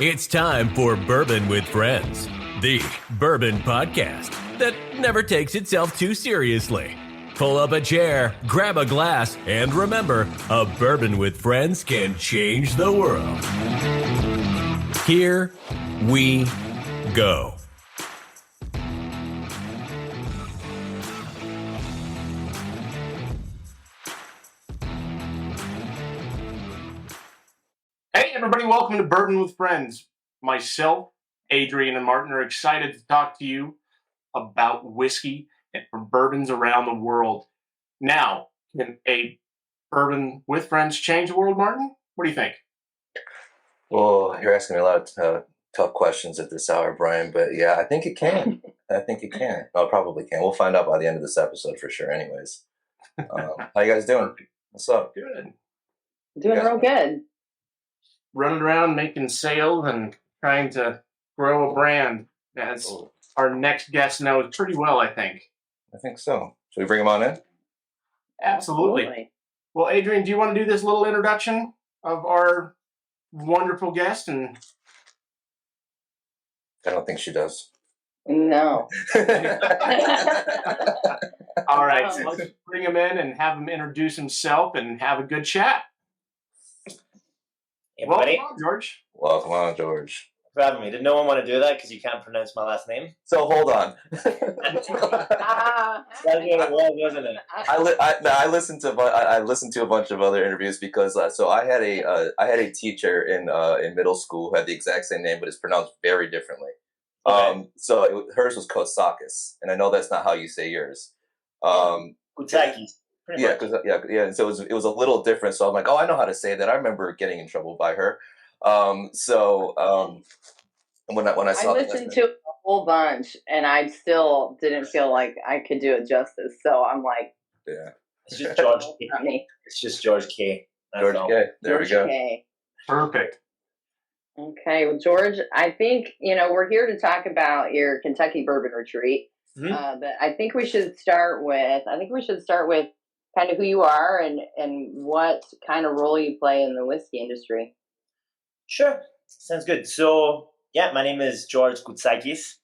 It's time for Bourbon with Friends, the bourbon podcast that never takes itself too seriously. Pull up a chair, grab a glass, and remember, a bourbon with friends can change the world. Here we go. Hey everybody, welcome to Bourbon with Friends. Myself, Adrian, and Martin are excited to talk to you about whiskey and from bourbons around the world. Now, can a Bourbon with Friends change the world, Martin? What do you think? Well, you're asking me a lot of tough questions at this hour, Brian, but yeah, I think it can. I think it can. No, it probably can. We'll find out by the end of this episode for sure anyways. How you guys doing? What's up? Good. Doing real good. Running around making sales and trying to grow a brand, as our next guest knows pretty well, I think. I think so. Should we bring him on in? Absolutely. Well, Adrian, do you want to do this little introduction of our wonderful guest? And I don't think she does. No. All right, so let's bring him in and have him introduce himself and have a good chat. Hey, Welcome on, George. Welcome on, George. For having me. Did no one want to do that because you can't pronounce my last name? So hold on. That's what it was, wasn't it? I listened to a bunch of other interviews because so I had a teacher in middle school who had the exact same name, but it's pronounced very differently. Okay. Hers was Koutsakis, and I know that's not how you say yours. Koutsakis. Yeah, yeah. So it was a little different. So I'm like, oh, I know how to say that. I remember getting in trouble by her. When I saw, I listened to a whole bunch, and I still didn't feel like I could do it justice. So I'm like, yeah, it's just George K. Not me. It's just George K. George K. There we go. K. Perfect. Okay, well, George, I think we're here to talk about your Kentucky Bourbon Retreat. Mm-hmm. But I think we should start with kind of who you are and what kind of role you play in the whiskey industry. Sure. Sounds good. So, yeah, my name is George Koutsakis.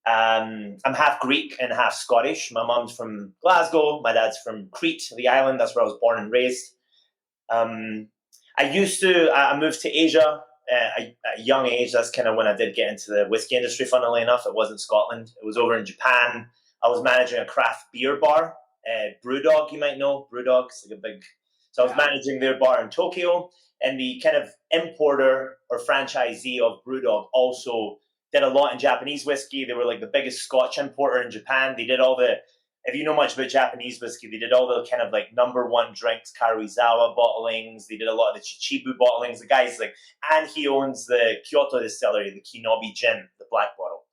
I'm half Greek and half Scottish. My mom's from Glasgow. My dad's from Crete, the island. That's where I was born and raised. I moved to Asia at a young age. That's kind of when I did get into the whiskey industry, funnily enough. It wasn't Scotland. It was over in Japan. I was managing a craft beer bar. Brewdog, you might know. Brewdog's like a big... So I was managing their bar in Tokyo, and the kind of importer or franchisee of Brewdog also did a lot in Japanese whiskey. They were like the biggest Scotch importer in Japan. They did all the... If you know much about Japanese whiskey, they did all the kind of like number one drinks, Karuizawa bottlings. They did a lot of the Chichibu bottlings. The guy's like... And he owns the Kyoto distillery, the Kinobi Gin, the black bottle.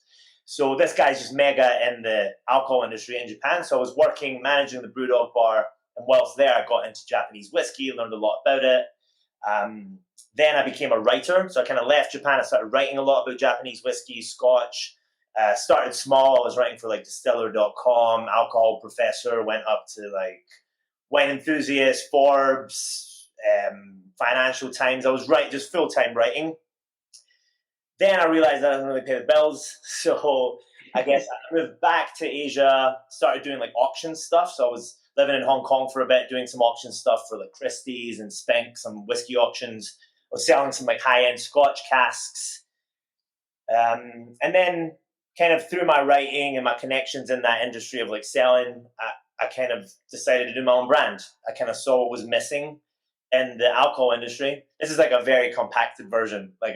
So this guy's just mega in the alcohol industry in Japan. So I was managing the Brewdog bar. And whilst there, I got into Japanese whiskey, learned a lot about it. Then I became a writer. So I kind of left Japan. I started writing a lot about Japanese whiskey, Scotch. Started small. I was writing for like distiller.com, Alcohol Professor, went up to like Wine Enthusiast, Forbes, Financial Times. I was just full-time writing. Then I realized that I didn't really pay the bills. So I guess I moved back to Asia, started doing like auction stuff. So I was living in Hong Kong for a bit, doing some auction stuff for like Christie's and Spink, some whiskey auctions. I was selling some like high-end Scotch casks. And then kind of through my writing and my connections in that industry of like selling, I kind of decided to do my own brand. I kind of saw what was missing in the alcohol industry. This is like a very compacted version. I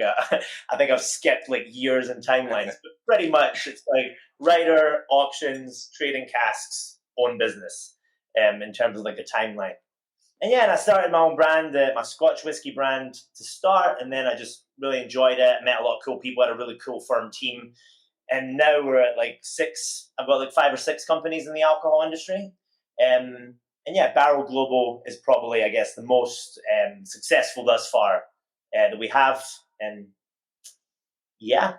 think I've skipped like years and timelines, but pretty much it's like writer, auctions, trading casks, own business in terms of like a timeline. And yeah, and I started my own brand, my Scotch whiskey brand to start, and then I just really enjoyed it. Met a lot of cool people, had a really cool firm team. And now we're at like 6, I've got like 5 or 6 companies in the alcohol industry. And yeah, Barrel Global is probably, I guess, the most successful thus far that we have. And yeah.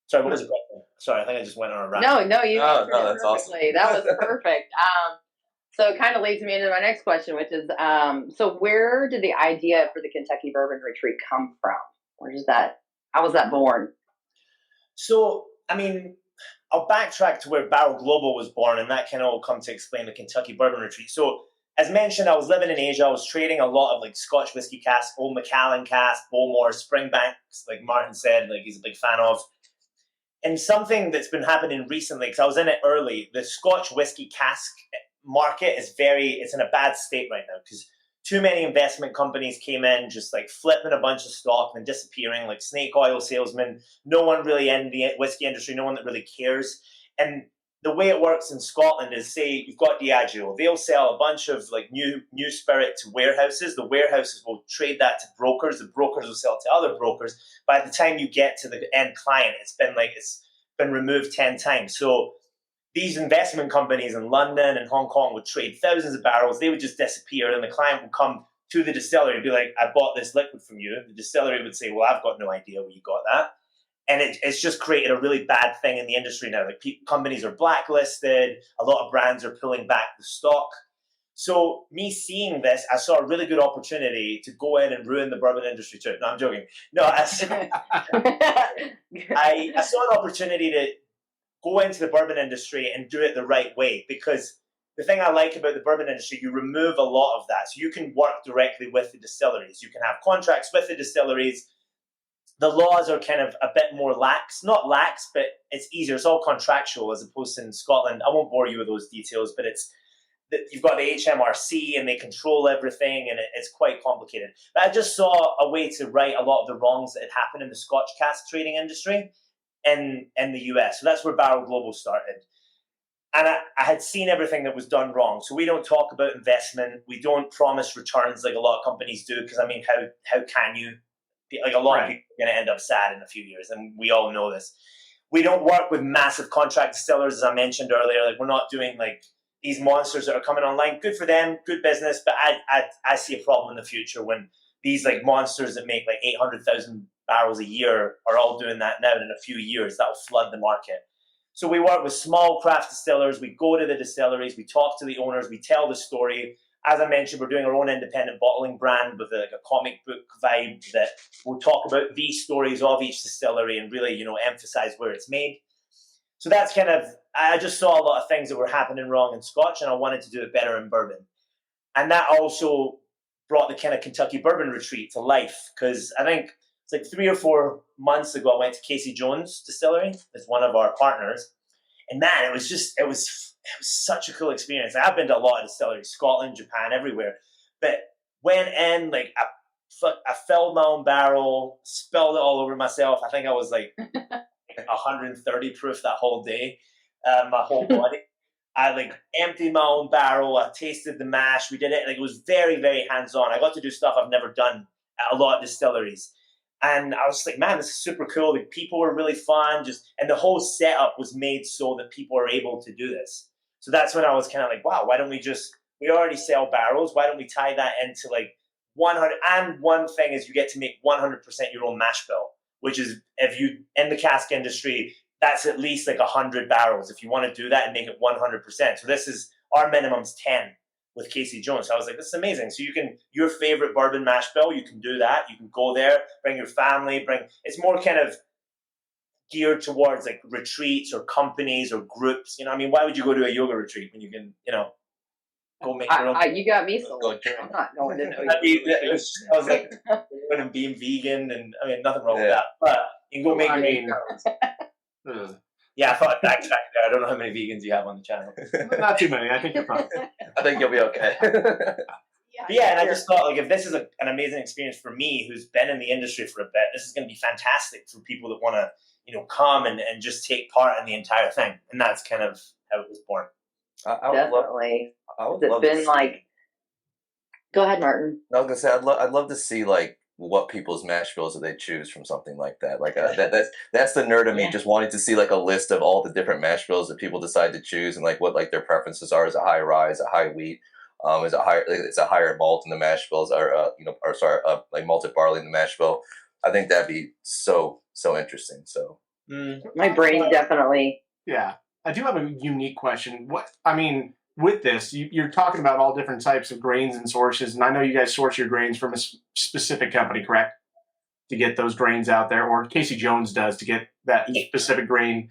Sorry, what was the question? Sorry, I think I just went on a rant. No, you answered it that's perfectly. awesome. That was perfect. So it kind of leads me into my next question, which is, so where did the idea for the Kentucky Bourbon Retreat come from? Where does that How was that born? So, I mean, I'll backtrack to where Barrel Global was born, and that kind of will come to explain the Kentucky Bourbon Retreat. So, as mentioned, I was living in Asia. I was trading a lot of like Scotch whiskey casks, Old Macallan cask, Bowmore, Springbanks, like Martin said, like he's a big fan of. And something that's been happening recently, because I was in it early, the Scotch whiskey cask market it's in a bad state right now because too many investment companies came in just like flipping a bunch of stock and disappearing like snake oil salesmen. No one really in the whiskey industry, no one that really cares. And the way it works in Scotland is, say you've got Diageo, they'll sell a bunch of like new spirit to warehouses. The warehouses will trade that to brokers. The brokers will sell it to other brokers. By the time you get to the end client, it's been removed 10 times. So these investment companies in London and Hong Kong would trade thousands of barrels. They would just disappear, and the client would come to the distillery and be like, I bought this liquid from you. The distillery would say, well, I've got no idea where you got that. And it's just created a really bad thing in the industry now. Like companies are blacklisted. A lot of brands are pulling back the stock. So me seeing this, I saw a really good opportunity to go in and ruin the bourbon industry too. No, I'm joking. No, I saw an opportunity to go into the bourbon industry and do it the right way, because the thing I like about the bourbon industry, you remove a lot of that. So you can work directly with the distilleries. You can have contracts with the distilleries. The laws are kind of a bit more lax. Not lax, but it's easier. It's all contractual as opposed to in Scotland. I won't bore you with those details, but you've got the HMRC and they control everything, and it's quite complicated. But I just saw a way to right a lot of the wrongs that had happened in the Scotch cask trading industry in the US. So that's where Barrel Global started. And I had seen everything that was done wrong. So we don't talk about investment. We don't promise returns like a lot of companies do, because, I mean, how can you? Like a lot of people are going to end up sad in a few years, and we all know this. We don't work with massive contract distillers, as I mentioned earlier. Like, we're not doing like these monsters that are coming online. Good for them, good business, but I see a problem in the future when these like monsters that make like 800,000 barrels a year are all doing that now, and in a few years that'll flood the market. So we work with small craft distillers. We go to the distilleries, we talk to the owners, we tell the story. As I mentioned, we're doing our own independent bottling brand with a comic book vibe that will talk about these stories of each distillery and really, emphasize where it's made. So that's kind of, I just saw a lot of things that were happening wrong in Scotch, and I wanted to do it better in bourbon. And that also brought the kind of Kentucky Bourbon Retreat to life, because I think it's like 3 or 4 months ago, I went to Casey Jones Distillery as one of our partners. And man, it was such a cool experience. I've been to a lot of distilleries, Scotland, Japan, everywhere. But went in, like, I filled my own barrel, spilled it all over myself. I think I was like 130 proof that whole day, my whole body. I like emptied my own barrel. I tasted the mash. We did it. Like, it was very, very hands-on. I got to do stuff I've never done at a lot of distilleries. And I was like, man, this is super cool. The people were really fun. And the whole setup was made so that people are able to do this. So that's when I was kind of like, wow, why don't we already sell barrels. Why don't we tie that into like 100? And one thing is you get to make 100% your own mash bill, which is, if you, in the cask industry, that's at least like 100 barrels if you want to do that and make it 100%. So our minimum's 10 with Casey Jones. So I was like, this is amazing. So your favorite bourbon mash bill, you can do that. You can go there, bring your family, it's more kind of geared towards like retreats or companies or groups. I mean, why would you go to a yoga retreat when you can, go make your own? You got me sold. I'm not going to know I was like, going and being vegan, and I mean, nothing wrong with that. But you can go make your own. Yeah, I thought I'd backtrack there. I don't know how many vegans you have on the channel. Not too many. I think you're fine. I think you'll be okay. Yeah, and I just thought, like, if this is an amazing experience for me, who's been in the industry for a bit, this is going to be fantastic for people that want to, come and just take part in the entire thing. And that's kind of how it was born. Definitely. I would it's love been to see, like, go ahead, Martin. I was gonna say I'd love to see like what people's mash bills that they choose from something like that. Like that's the nerd of me, just wanting to see like a list of all the different mash bills that people decide to choose, and like what like their preferences are. Is it high rye? Is it high wheat? Is it higher? It's a higher malt in the mash bills, or like malted barley in the mash bill. I think that'd be so interesting. So my brain definitely. Yeah, I do have a unique question. With this, you're talking about all different types of grains and sources, and I know you guys source your grains from a specific company, correct? to get those grains out there, or Casey Jones does to get that specific grain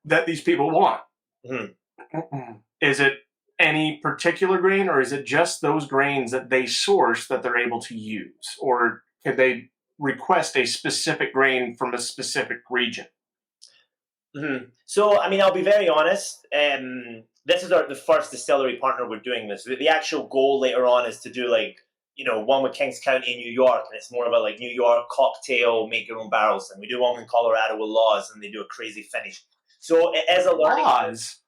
that these people want. Mm-hmm. Is it any particular grain, or is it just those grains that they source that they're able to use? Or could they request a specific grain from a specific region? Mm-hmm. So, I mean, I'll be very honest. This is the first distillery partner we're doing this. The actual goal later on is to do one with Kings County in New York, and it's more of a New York cocktail, make your own barrels. And we do one in Colorado with Laws, and they do a crazy finish. So as a learning, Laws,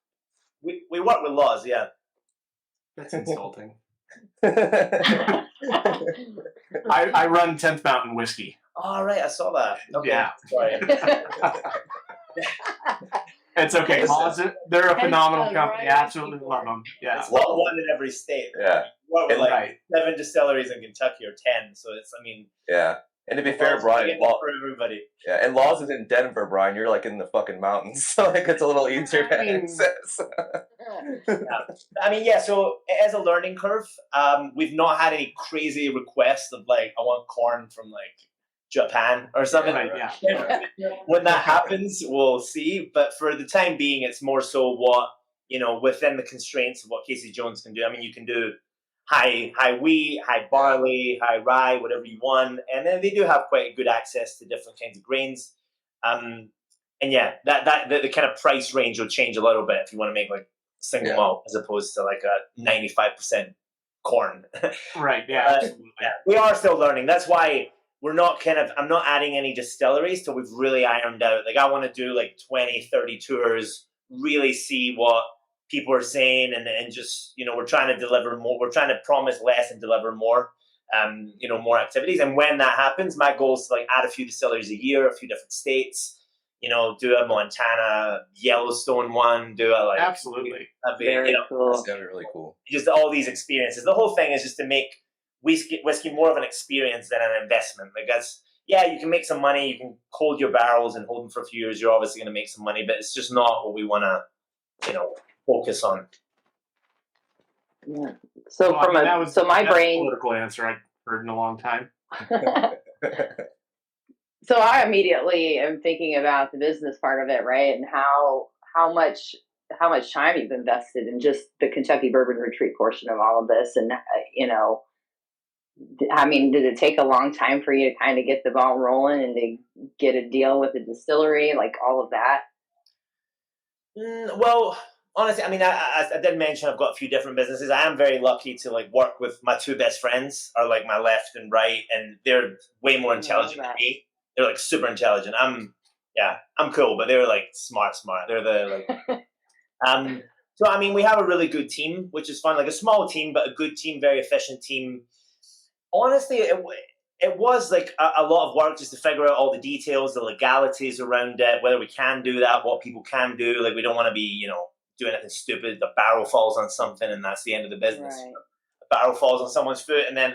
we work with Laws, yeah. That's insulting. I run 10th Mountain Whiskey. Oh, right, I saw that. Okay. Yeah. Sorry. It's okay. Laws, they're a phenomenal company. Right. Absolutely love them. Yeah. It's one in every state. Yeah. What with Right. 7 distilleries in Kentucky or 10. So it's, Yeah. And to be fair, Brian, for everybody. Yeah, and Laws is in Denver, Brian. You're in the fucking mountains, so it's a little easier to access. So as a learning curve, we've not had any crazy requests of I want corn from Japan or something. Right, yeah. When that happens, we'll see. But for the time being, it's more so what, within the constraints of what Casey Jones can do. I mean, you can do high wheat, high barley, high rye, whatever you want. And then they do have quite good access to different kinds of grains. And yeah, the kind of price range will change a little bit if you want to make single malt as opposed to a 95% corn. Right, yeah. Yeah. We are still learning. That's why I'm not adding any distilleries till we've really ironed out. I want to do 20, 30 tours, really see what people are saying, and just, we're trying to deliver more. We're trying to promise less and deliver more, more activities. And when that happens, my goal is to add a few distilleries a year, a few different states, do a Montana, Yellowstone one, do a absolutely. Very cool. That's gonna be really cool. Just all these experiences. The whole thing is just to make whiskey more of an experience than an investment. You can make some money, you can hold your barrels and hold them for a few years. You're obviously going to make some money, but it's just not what we want to, focus on. Yeah. So that's my brain. A political answer I've heard in a long time. So I immediately am thinking about the business part of it, right? And how much time you've invested in just the Kentucky Bourbon Retreat portion of all of this, and did it take a long time for you to kind of get the ball rolling and to get a deal with the distillery, all of that? Well, honestly, I did mention I've got a few different businesses. I am very lucky to work with my two best friends, are my left and right, and they're way more intelligent than me. They're super intelligent. I'm cool, but they're smart. They're the So we have a really good team, which is fun. A small team, but a good team, very efficient team. Honestly, it was a lot of work just to figure out all the details, the legalities around it, whether we can do that, what people can do. We don't want to be, doing anything stupid. The barrel falls on something, and that's the end of the business. Right. The barrel falls on someone's foot, and then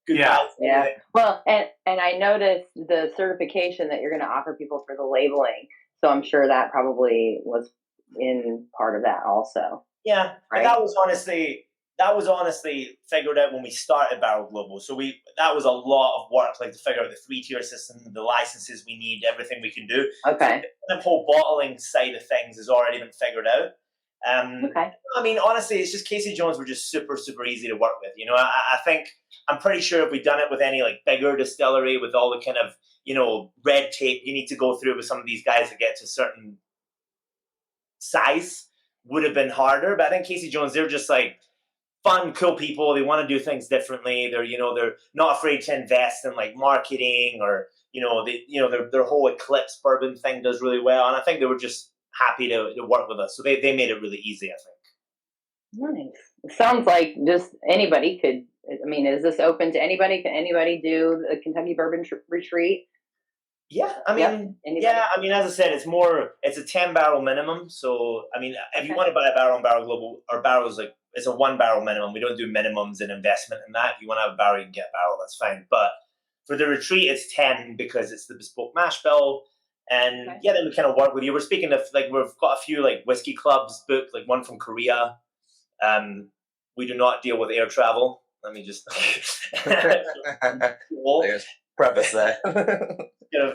Yeah. Yeah. Well, and I noticed the certification that you're going to offer people for the labeling. So I'm sure that probably was in part of that also. Yeah. Right? That was honestly figured out when we started Barrel Global. So that was a lot of work, to figure out the 3-tier system, the licenses we need, everything we can do. Okay. The whole bottling side of things has already been figured out. Okay. Honestly, it's just Casey Jones were just super, super easy to work with. I think I'm pretty sure if we'd done it with any bigger distillery with all the kind of, red tape you need to go through with some of these guys to get to a certain size would have been harder. But I think Casey Jones, they're just fun, cool people. They want to do things differently. They're not afraid to invest in marketing or, their whole Eclipse bourbon thing does really well. And I think they were just happy to work with us. So they made it really easy, I think. Nice. It sounds like just anybody could. Is this open to anybody? Can anybody do the Kentucky Bourbon Retreat? Yeah, as I said, it's a 10 barrel minimum. So, if you want to buy a barrel on Barrel Global, our barrels it's a 1 barrel minimum. We don't do minimums and investment in that. If you want to have a barrel, you can get a barrel. That's fine. But for the retreat, it's 10 because it's the bespoke mash bill. And then we kind of work with you. We're speaking of we've got a few whiskey clubs booked, one from Korea. We do not deal with air travel. Let me just. preface that.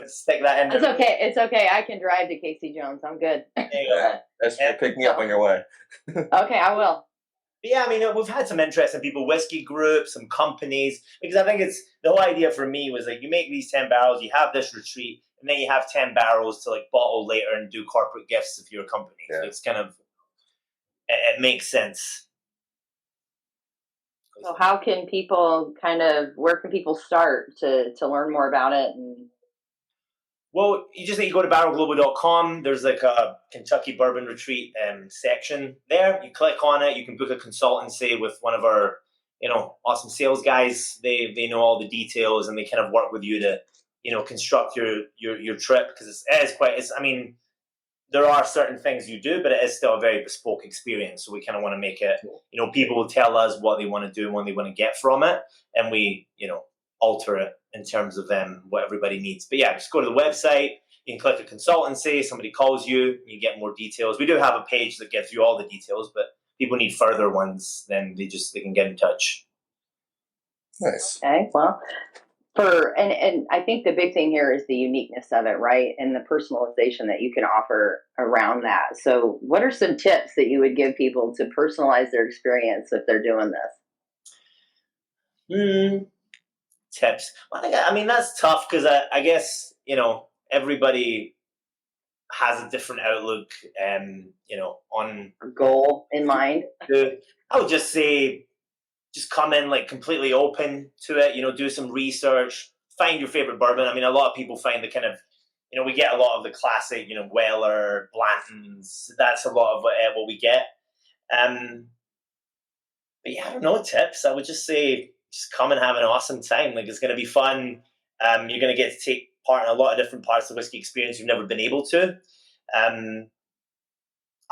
Stick that in. It's okay. It's okay. I can drive to Casey Jones. I'm good. Yeah, that's true. Pick me up on your way. Okay, I will. Yeah, I mean, we've had some interesting people, whiskey groups, some companies, because I think it's the whole idea for me was like you make these 10 barrels, you have this retreat, and then you have 10 barrels to like bottle later and do corporate gifts if you're a company. Yeah. So it's kind of, it makes sense. So how can people where can people start to learn more about it? Well, you just need to go to barrelglobal.com. There's like a Kentucky Bourbon Retreat section there. You click on it. You can book a consultancy with one of our, awesome sales guys. They know all the details and they kind of work with you to, construct your trip because there are certain things you do, but it is still a very bespoke experience. So we kind of want to make it, people will tell us what they want to do and what they want to get from it. And we, alter it in terms of what everybody needs. But yeah, just go to the website. You can click a consultancy. Somebody calls you. You get more details. We do have a page that gives you all the details, but people need further ones. Then they can get in touch. Nice. Okay. Well, and I think the big thing here is the uniqueness of it, right? And the personalization that you can offer around that. So what are some tips that you would give people to personalize their experience if they're doing this? Tips. I mean, that's tough because I guess, everybody has a different outlook, on A goal in mind. I would just say, just come in like completely open to it, do some research, find your favorite bourbon. I mean, a lot of people find the kind of, we get a lot of the classic, Weller, Blanton's. That's a lot of what we get. But yeah, I don't know, tips. I would just say, just come and have an awesome time. Like, it's going to be fun. You're going to get to take part in a lot of different parts of the whiskey experience you've never been able to.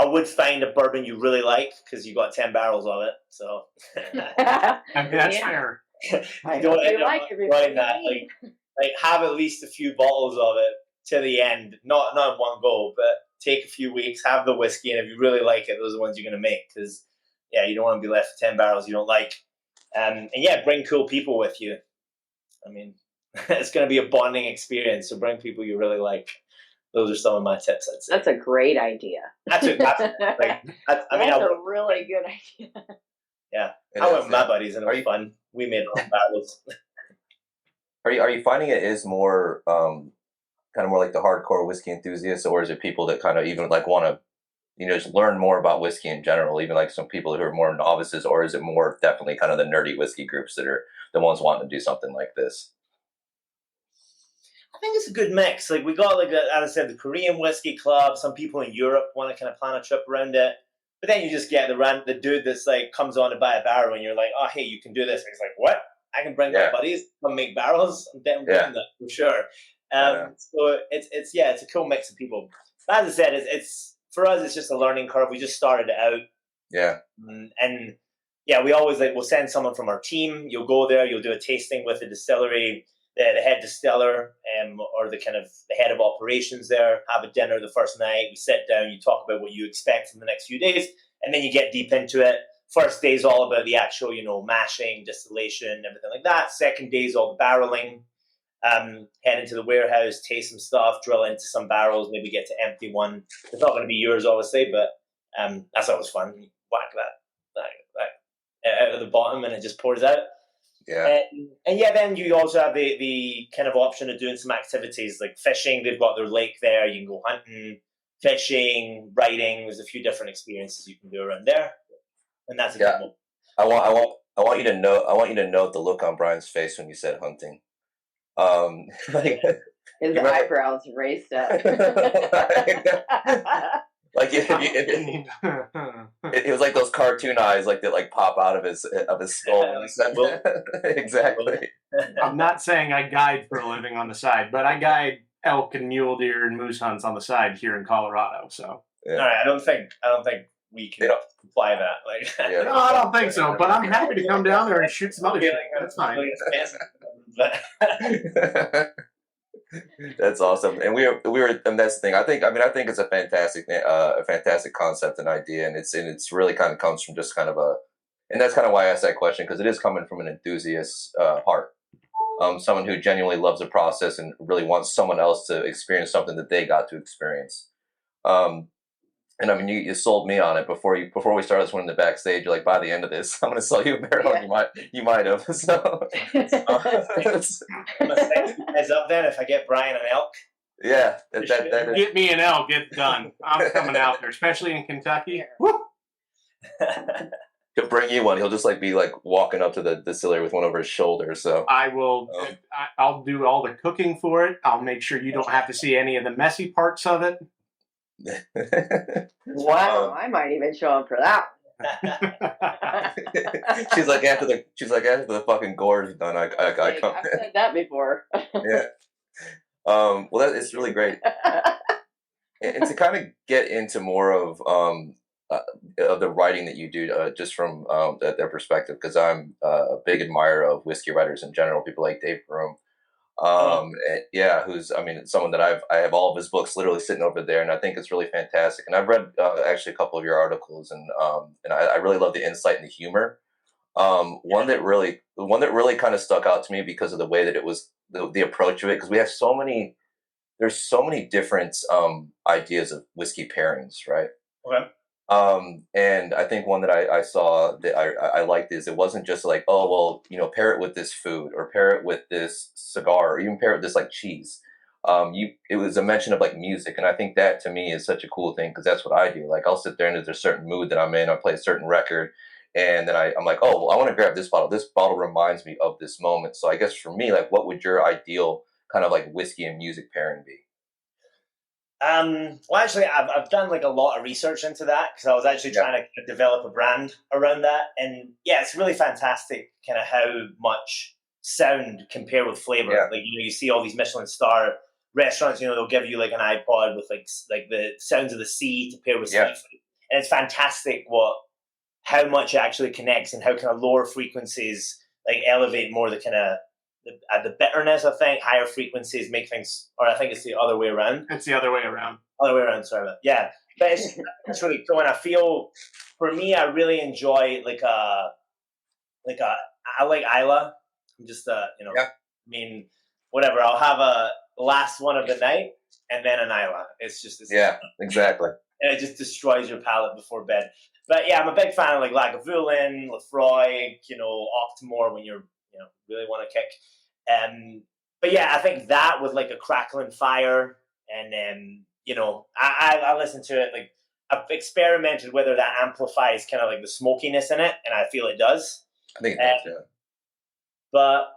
I would find a bourbon you really like because you got 10 barrels of it. So I mean, that's fair. I don't end up enjoying that. Like have at least a few bottles of it to the end. Not in one go, but take a few weeks, have the whiskey, and if you really like it, those are the ones you're going to make. Because you don't want to be left with 10 barrels you don't like. And bring cool people with you. I mean, it's going to be a bonding experience. So bring people you really like. Those are some of my tips, I'd say. That's a great idea. That's a really good idea. Yeah. I went with my buddies and it was fun. We made our own battles. Are you finding it is more kind of more like the hardcore whiskey enthusiasts, or is it people that kind of even like want to just learn more about whiskey in general, even like some people who are more novices, or is it more definitely kind of the nerdy whiskey groups that are the ones wanting to do something like this? I think it's a good mix. Like we got as I said, the Korean whiskey club. Some people in Europe want to kind of plan a trip around it. But then you just get the dude that's like comes on to buy a barrel and you're like, oh, hey, you can do this. And he's like, what? I can bring my buddies, come make barrels. I'm doing that for sure. So it's a cool mix of people. But as I said, it's for us, it's just a learning curve. We just started it out. Yeah. And we always we'll send someone from our team. You'll go there, you'll do a tasting with the distillery, the head distiller, or the kind of the head of operations there, have a dinner the first night. We sit down, you talk about what you expect in the next few days, and then you get deep into it. First day is all about the actual, mashing, distillation, everything like that. Second day is all the barreling. Head into the warehouse, taste some stuff, drill into some barrels, maybe get to empty one. It's not going to be yours, obviously, but that's always fun. You whack that out of the bottom and it just pours out. Yeah. And then you also have the kind of option of doing some activities like fishing. They've got their lake there. You can go hunting, fishing, riding. There's a few different experiences you can do around there. And that's a good one. I want you to note the look on Brian's face when you said hunting. His eyebrows raised up. Like it was like those cartoon eyes, like that, like pop out of his skull. Exactly. I'm not saying I guide for a living on the side, but I guide elk and mule deer and moose hunts on the side here in Colorado. So, all right, I don't think we can apply that. No, I don't think so. But I'm happy to come down there and shoot some other shit. That's fine. That's awesome, and we were, and that's the thing. I think it's a fantastic concept and idea, and it's really kind of comes from just kind of and that's kind of why I asked that question, because it is coming from an enthusiast heart. someone who genuinely loves the process and really wants someone else to experience something that they got to experience. And I mean, you sold me on it before we started this one in the backstage. You're like, by the end of this, I'm going to sell you a barrel. Yeah. You might have. So, I'm gonna set you guys up then if I get Brian an elk. yeah, that is. Get me an elk, it's done. I'm coming out there, especially in Kentucky. Woo! He'll bring you one. He'll just be walking up to the distillery with one over his shoulder. So I will. I'll do all the cooking for it. I'll make sure you don't have to see any of the messy parts of it. Wow, I might even show up for that. she's like after the fucking gore is done, I come. I've said that before. Yeah. Well, it's really great, and to kind of get into more of the writing that you do, just from their perspective, because I'm a big admirer of whiskey writers in general, people like Dave Broom. Who's someone that I have all of his books literally sitting over there, and I think it's really fantastic. And I've read actually a couple of your articles, and I really love the insight and the humor. One that really kind of stuck out to me because of the way that it was the approach of it, because we have there's so many different ideas of whiskey pairings, right? Okay. And I think one that I saw that I liked is it wasn't just like, oh, well, pair it with this food or pair it with this cigar or even pair it with this cheese. It was a mention of music. And I think that to me is such a cool thing, because that's what I do. I'll sit there and there's a certain mood that I'm in. I play a certain record, and then I'm like, oh, well, I want to grab this bottle. This bottle reminds me of this moment. So I guess for me, what would your ideal kind of whiskey and music pairing be? Well, actually, I've done a lot of research into that, because I was actually trying to develop a brand around that, and it's really fantastic, kind of how much sound compare with flavor. Yeah. You see all these Michelin star restaurants, they'll give you an iPod with the sounds of the sea to pair with seafood, and it's fantastic how much it actually connects, and how kind of lower frequencies elevate more the kind of the bitterness. I think higher frequencies make things, or I think it's the other way around. It's the other way around. Sorry about that. Yeah, but it's really cool, and I feel, for me, I really enjoy I like Isla. I'm just whatever. I'll have a last one of the night and then an Isla. It's just exactly. And it just destroys your palate before bed. But yeah, I'm a big fan of Lagavulin, Lefroy, Octomore when you're really want to kick. But yeah, I think that with a crackling fire, and then I listen to it. I've experimented whether that amplifies kind of the smokiness in it, and I feel it does. I think it does, yeah. But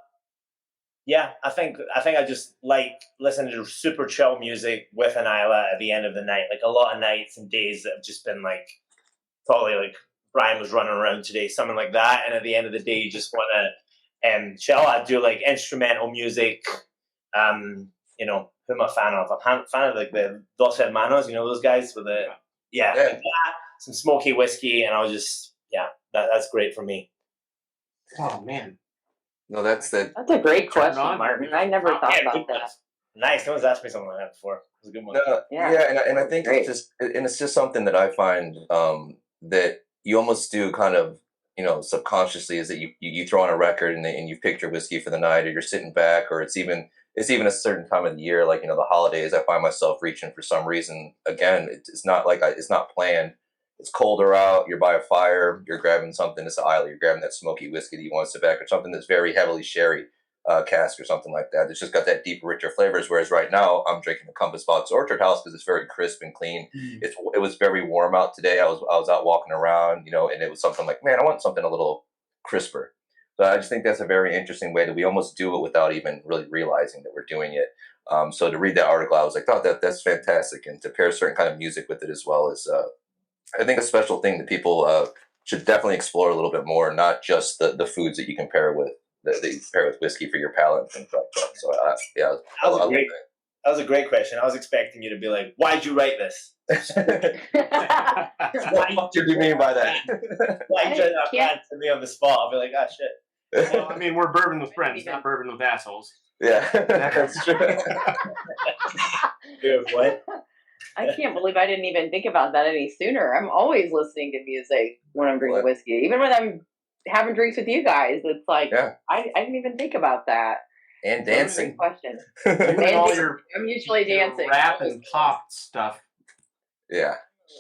yeah, I think I just listening to super chill music with an Isla at the end of the night. A lot of nights and days that have just been probably Brian was running around today, something like that, and at the end of the day, you just want to. And chill. I do instrumental music. Who am I a fan of? I'm a fan of the Dos Hermanos. Those guys with the some smoky whiskey, and I'll just that's great for me. Oh man, no, that's a great question, Martin. I never thought about that. Nice. No one's asked me something like that before. It was a good one. And I think it's just something that I find that you almost do kind of. Subconsciously, is that you throw on a record and you pick your whiskey for the night, or you're sitting back, or it's even a certain time of the year, the holidays. I find myself reaching for some reason. Again, it's not it's not planned. It's colder out. You're by a fire. You're grabbing something. It's an Isla. You're grabbing that smoky whiskey that you want to sit back, or something that's very heavily sherry cask or something like that. It's just got that deeper, richer flavors. Whereas right now, I'm drinking the Compass Box Orchard House because it's very crisp and clean. It was very warm out today. I was out walking around, and it was something man, I want something a little crisper. So I just think that's a very interesting way that we almost do it without even really realizing that we're doing it. So to read that article, I was like, oh, that's fantastic. And to pair a certain kind of music with it as well is, I think, a special thing that people should definitely explore a little bit more, not just the foods that you can pair with. That you pair with whiskey for your palate and things like that. So that was a great question. I was expecting you to be like, "Why'd you write this?" What do you mean by that? Why you trying to to me on the spot? I'll be like, "Ah, shit." Well, we're bourbon with friends, not bourbon with assholes. Yeah, that's true. What? I can't believe I didn't even think about that any sooner. I'm always listening to music when I'm drinking whiskey, even when I'm having drinks with you guys. It's I didn't even think about that. And Great dancing. question. You and all your I'm usually dancing. rap and pop stuff. Yeah.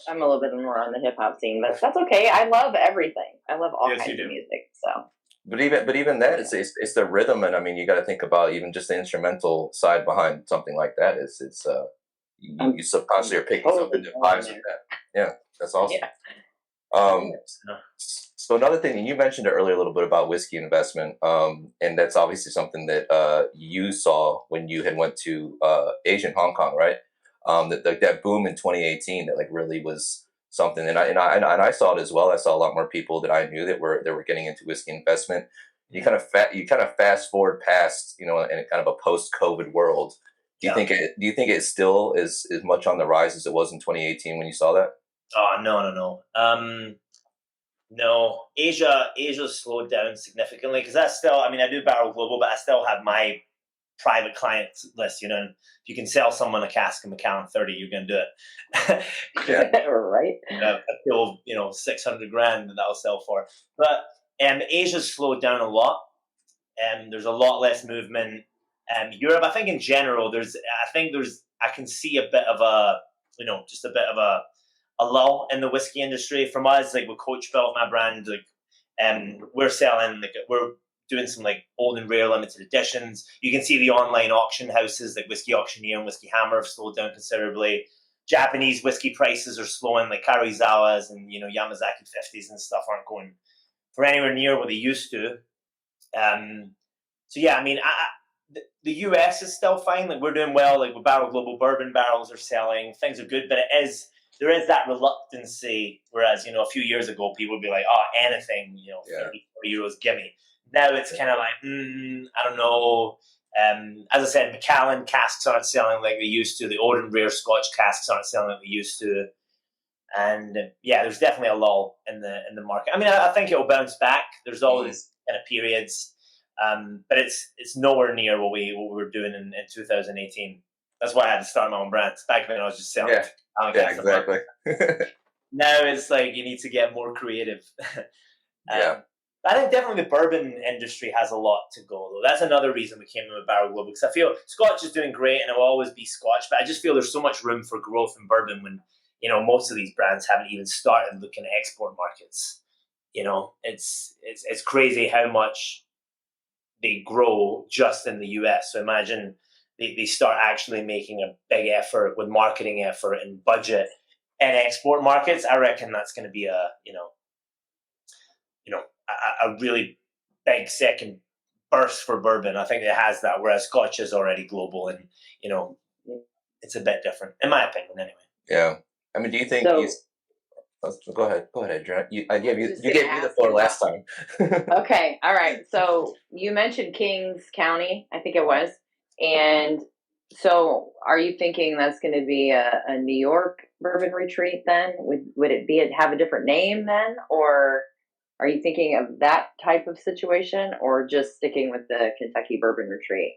I'm a little bit more on the hip hop scene, but that's okay. I love everything. I love all Yes, kinds you of do. music. So, But even that, it's the rhythm, and I mean, you got to think about even just the instrumental side behind something like that. You subconsciously are picking totally something that going vibes there. with that. Yeah, that's awesome. Yeah. So another thing, and you mentioned it earlier a little bit about whiskey investment, and that's obviously something that you saw when you had went to Asia and Hong Kong, right? That boom in 2018 that like really was something, and I saw it as well. I saw a lot more people that I knew that were getting into whiskey investment. You kind of fast forward past, in a kind of a post-COVID world. Do you think it still is much on the rise as it was in 2018 when you saw that? Oh, no. No, Asia's slowed down significantly because that's still. I mean, I do Barrel Global, but I still have my private client list. And if you can sell someone a cask of Macallan 30, you're going to do it. Yeah. Right. A bill, $600,000 that I'll sell for. But Asia's slowed down a lot, and there's a lot less movement. Europe, I think in general, I can see a bit of a, just a bit of a lull in the whiskey industry. From us, like with Coachbuilt, my brand, we're doing some like old and rare limited editions. You can see the online auction houses like Whiskey Auctioneer and Whiskey Hammer have slowed down considerably. Japanese whiskey prices are slowing, like Karizawas and Yamazaki 50s and stuff aren't going for anywhere near what they used to. So yeah, I mean, the US is still fine. Like we're doing well. Like with Barrel Global, bourbon barrels are selling. Things are good, but there is that reluctancy. Whereas a few years ago, people would be like, "Oh, anything, 30 euros, gimme." Now it's kind of like, I don't know. As I said, Macallan casks aren't selling like they used to. The old and rare Scotch casks aren't selling like they used to. And yeah, there's definitely a lull in the market. I mean, I think it will bounce back. There's always kind of periods, but it's nowhere near what we were doing in 2018. That's why I had to start my own brand. Back then, I was just selling. Yeah, exactly. Now it's like you need to get more creative. Yeah. I think definitely the bourbon industry has a lot to go, though. That's another reason we came in with Barrel Global, because I feel Scotch is doing great and it will always be Scotch, but I just feel there's so much room for growth in bourbon when, most of these brands haven't even started looking at export markets. It's crazy how much they grow just in the US. So imagine they start actually making a big effort with marketing effort and budget and export markets. I reckon that's going to be a really big second burst for bourbon. I think it has that, whereas Scotch is already global and, it's a bit different, in my opinion, anyway. Yeah. I mean, do you think go ahead, Adrian. You gave me the floor last time. Okay. All right. So you mentioned Kings County, I think it was. And so are you thinking that's going to be a New York bourbon retreat then? Would it have a different name then? Or are you thinking of that type of situation, or just sticking with the Kentucky Bourbon Retreat?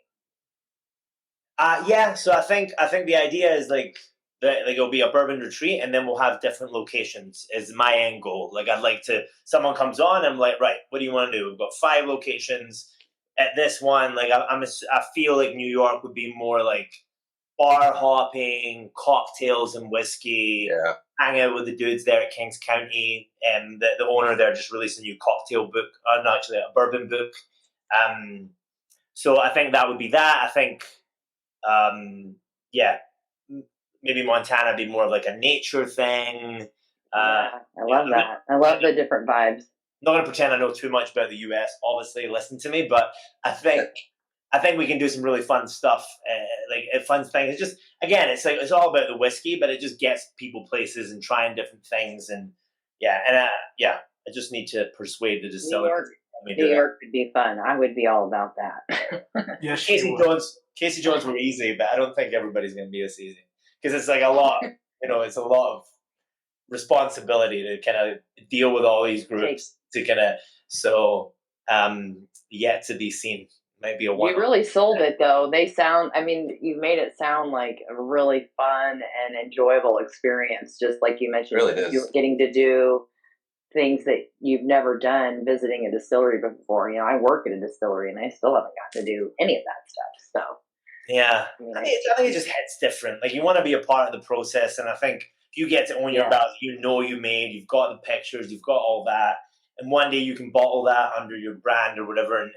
Yeah. So I think the idea is like it'll be a bourbon retreat, and then we'll have different locations. Is my end goal. Like I'd like to. Someone comes on, I'm like, right, what do you want to do? We've got 5 locations. At this one, like I feel like New York would be more like bar hopping, cocktails and whiskey. Yeah. Hang out with the dudes there at Kings County, and the owner there just released a new cocktail book, not actually a bourbon book. So I think that would be that. I think, maybe Montana would be more of like a nature thing. I love that. I love the different vibes. I'm not going to pretend I know too much about the US. Obviously, listen to me, but I think we can do some really fun stuff, fun things. It's just, again, it's all about the whiskey, but it just gets people places and trying different things, and I just need to persuade the distiller. New York would be fun. I would be all about that. Yes, Casey Jones were easy, but I don't think everybody's going to be as easy, because it's like a lot. It's a lot of responsibility to kind of deal with all these groups yet to be seen. Might be a one. You really sold it, though. You made it sound like a really fun and enjoyable experience, just like you mentioned. Really is. You're getting to do things that you've never done visiting a distillery before. You know, I work at a distillery and I still haven't got to do any of that stuff. So Yeah, I mean, I think it just hits different. Like, you want to be a part of the process, and I think if you get to own your barrels, you made, you've got the pictures, you've got all that, and one day you can bottle that under your brand or whatever, and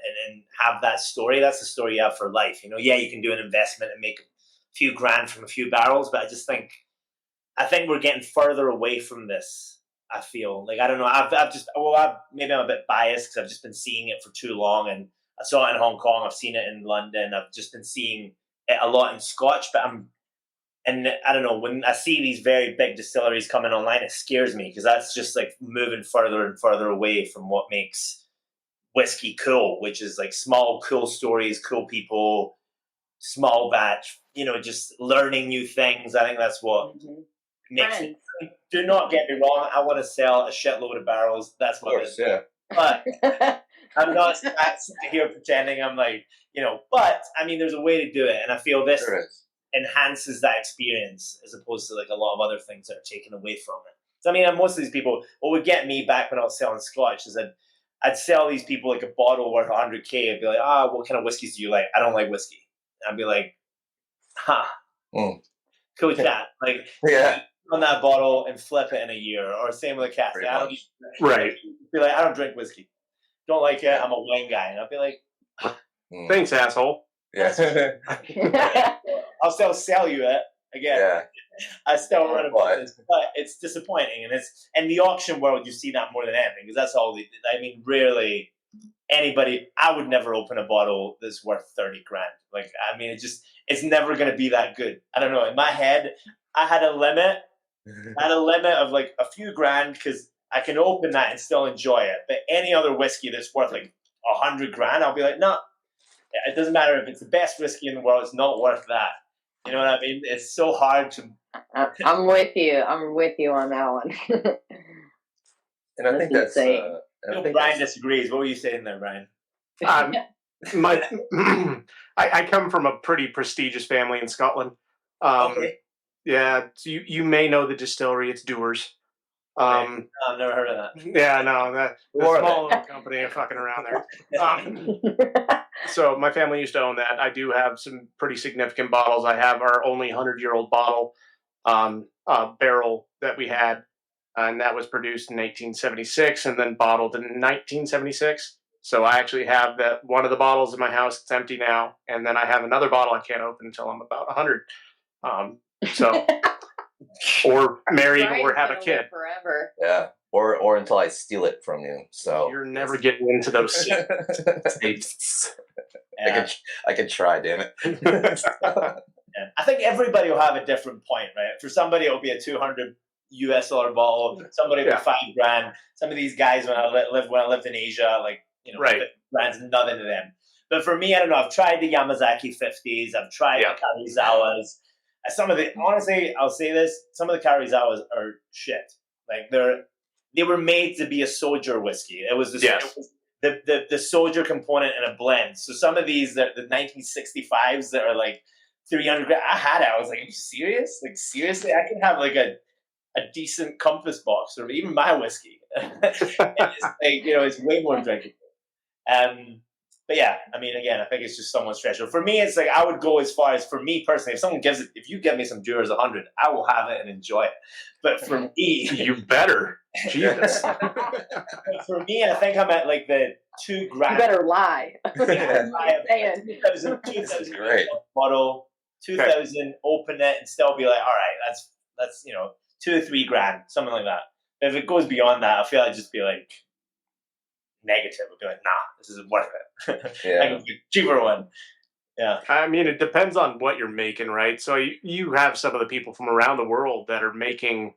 have that story. That's the story you have for life. You know, yeah, you can do an investment and make a few grand from a few barrels, but I think we're getting further away from this. I feel like, I don't know. Maybe I'm a bit biased because I've just been seeing it for too long, and I saw it in Hong Kong. I've seen it in London. I've just been seeing it a lot in Scotch, and I don't know, when I see these very big distilleries coming online, it scares me because that's just like moving further and further away from what makes whiskey cool, which is like small, cool stories, cool people, small batch, you know, just learning new things. I think that's what makes it. Do not get me wrong. I want to sell a shitload of barrels. That's what it is. Yeah. But I'm not here pretending I'm like, you know, but I mean, there's a way to do it. And I feel this enhances that experience as opposed to like a lot of other things that are taken away from it. So, I mean, most of these people, what would get me back when I was selling Scotch is that I'd sell these people like a bottle worth $100K. I'd be like, what kind of whiskeys do you like? I don't like whiskey. And I'd be like, cool chat. Like, on that bottle and flip it in a year, or same with a cask. Right. Be like, I don't drink whiskey. Don't like it. I'm a wine guy. And I'll be like, thanks, asshole. Yeah. I'll still sell you it again. Yeah. I still run a business, but it's disappointing. And in the auction world, you see that more than anything, because that's all. I mean, rarely anybody. I would never open a bottle that's worth 30 grand. Like, I mean, it's never going to be that good. I don't know. In my head, I had a limit. Of like a few grand because I can open that and still enjoy it. But any other whiskey that's worth like 100 grand, I'll be like, no, it doesn't matter if it's the best whiskey in the world. It's not worth that. You know what I mean? It's so hard to. I'm with you. I'm with you on that one. And I think that's. Brian disagrees. What were you saying there, Brian? I come from a pretty prestigious family in Scotland. Okay. Yeah, so you may know the distillery. It's Dewar's. I've never heard of that. Yeah, no, the small little company fucking around there. So my family used to own that. I do have some pretty significant bottles. I have our only 100-year-old bottle barrel that we had, and that was produced in 1876 and then bottled in 1976. So I actually have that one of the bottles in my house. It's empty now, and then I have another bottle I can't open until I'm about 100. So, or married or have a kid forever. Yeah, or until I steal it from you. So you're never getting into those states. Yeah. I can try, damn it. Yeah. I think everybody will have a different point, right? For somebody, it'll be a $200 bottle. Somebody will be $5 grand. Some of these guys, when I lived in Asia, like, you know, $50 grand's nothing to them. But for me, I don't know. I've tried the Yamazaki 50s. I've tried the Karizawas. Honestly, I'll say this: some of the Karizawas are shit. Like, they were made to be a soldier whiskey. It was the soldier component in a blend. So some of these, the 1965s that are like 300 grand. I had it. I was like, are you serious? Like, seriously, I can have like a decent Compass box or even my whiskey. It's like, you know, it's way more drinkable. But yeah, I mean, again, I think it's just someone's treasure. For me, it's like I would go as far as, for me personally, if you give me some Dewar's 100, I will have it and enjoy it. But for me, you better. Jesus. For me, I think I'm at like the $2 grand. You better lie. I have 2,000 great bottle, 2,000, open it and still be like, all right, that's you know, $2 or $3 grand, something like that. If it goes beyond that, I feel I'd just be like negative. I'd be like, nah, this isn't worth it. Yeah. I can get a cheaper one. Yeah. I mean, it depends on what you're making, right? So you have some of the people from around the world that are making